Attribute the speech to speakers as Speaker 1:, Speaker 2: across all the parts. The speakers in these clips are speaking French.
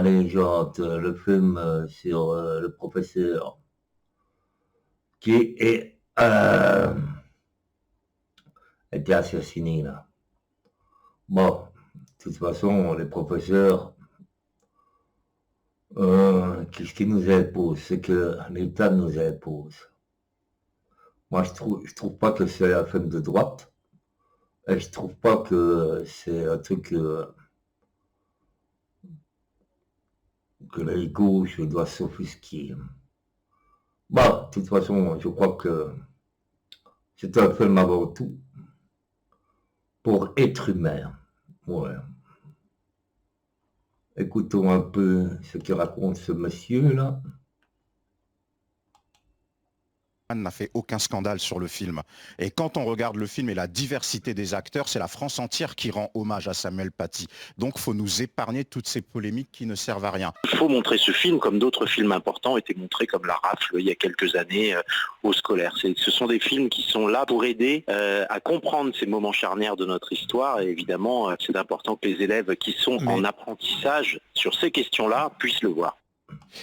Speaker 1: la légende, le film sur le professeur qui été assassiné là. Bon, de toute façon, les professeurs, qu'est-ce qu'ils nous imposent? C'est que l'État nous impose. Moi, je trouve pas que c'est un film de droite. Et je trouve pas que c'est un truc que la gauche doit s'offusquer. Bon, de toute façon, je crois que c'est un film avant tout pour être humain. Ouais. Écoutons un peu ce que raconte ce monsieur-là.
Speaker 2: N'a fait aucun scandale sur le film. Et quand on regarde le film et la diversité des acteurs, c'est la France entière qui rend hommage à Samuel Paty. Donc, faut nous épargner toutes ces polémiques qui ne servent à rien.
Speaker 3: Il faut montrer ce film comme d'autres films importants étaient montrés comme La Rafle il y a quelques années aux scolaires. Ce sont des films qui sont là pour aider à comprendre ces moments charnières de notre histoire. Et évidemment, c'est important que les élèves qui sont en apprentissage sur ces questions-là puissent le voir.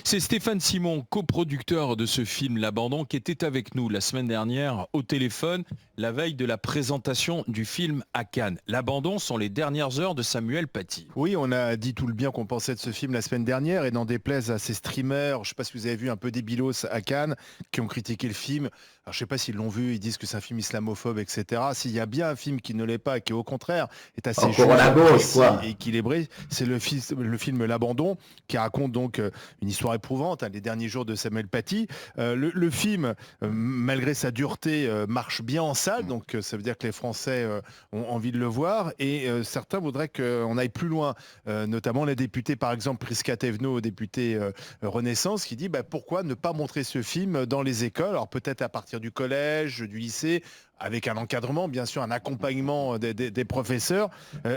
Speaker 4: C'est Stéphane Simon, coproducteur de ce film L'Abandon, qui était avec nous la semaine dernière au téléphone, la veille de la présentation du film à Cannes. L'Abandon sont les dernières heures de Samuel Paty.
Speaker 5: Oui, on a dit tout le bien qu'on pensait de ce film la semaine dernière et n'en déplaise à ces streamers, je ne sais pas si vous avez vu un peu des bilos à Cannes, qui ont critiqué le film. Alors, je ne sais pas s'ils l'ont vu, ils disent que c'est un film islamophobe, etc. S'il y a bien un film qui ne l'est pas, qui au contraire est assez juste et équilibré, c'est le film L'Abandon, qui raconte donc une histoire éprouvante, les derniers jours de Samuel Paty. Le film, malgré sa dureté, marche bien en salle, donc ça veut dire que les Français ont envie de le voir, et certains voudraient qu'on aille plus loin, notamment la députée, par exemple, Prisca Thévenot, députée Renaissance, qui dit pourquoi ne pas montrer ce film dans les écoles, alors peut-être à partir du collège, du lycée, avec un encadrement, bien sûr, un accompagnement des professeurs.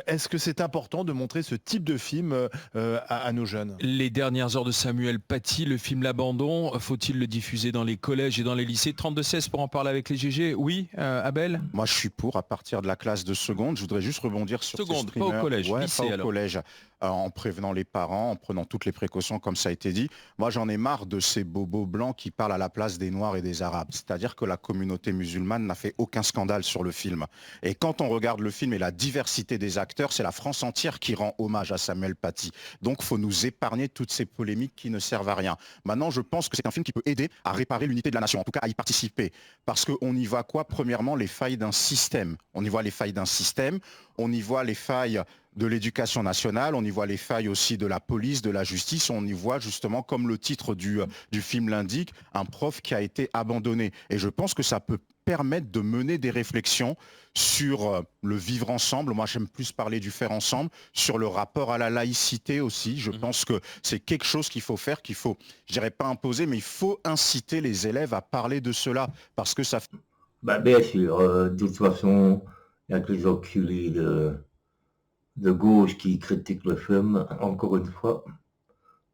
Speaker 5: Est-ce que c'est important de montrer ce type de film à nos jeunes?
Speaker 4: Les dernières heures de Samuel Paty, le film L'Abandon, faut-il le diffuser dans les collèges et dans les lycées? 32-16 pour en parler avec les GG. Oui, Abel?
Speaker 2: Moi, je suis pour, à partir de la classe de seconde. Je voudrais juste rebondir sur
Speaker 4: Seconde, pas au collège, lycée,
Speaker 2: pas au
Speaker 4: alors.
Speaker 2: collège, en prévenant les parents, en prenant toutes les précautions, comme ça a été dit. Moi, j'en ai marre de ces bobos blancs qui parlent à la place des Noirs et des Arabes. C'est-à-dire que la communauté musulmane n'a fait aucun scandale sur le film. Et quand on regarde le film et la diversité des acteurs, c'est la France entière qui rend hommage à Samuel Paty. Donc, faut nous épargner toutes ces polémiques qui ne servent à rien. Maintenant, je pense que c'est un film qui peut aider à réparer l'unité de la nation, en tout cas à y participer. Parce qu'on y voit quoi? Premièrement, les failles d'un système. On y voit les failles d'un système, on y voit les failles de l'éducation nationale, on y voit les failles aussi de la police, de la justice, on y voit justement, comme le titre du film l'indique, un prof qui a été abandonné. Et je pense que ça peut permettre de mener des réflexions sur le vivre ensemble. Moi, j'aime plus parler du faire ensemble, sur le rapport à la laïcité aussi. Je pense que c'est quelque chose qu'il faut faire, qu'il faut, je dirais pas imposer, mais il faut inciter les élèves à parler de cela, parce que ça...
Speaker 1: Bien sûr, de toute façon, il y a que les enculés de gauche qui critiquent le film, encore une fois,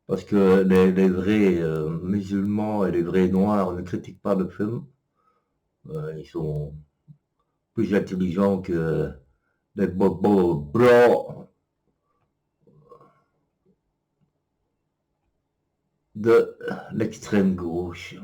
Speaker 1: parce que les vrais musulmans et les vrais noirs ne critiquent pas le film. Ils sont plus intelligents que les bobos blancs de l'extrême gauche.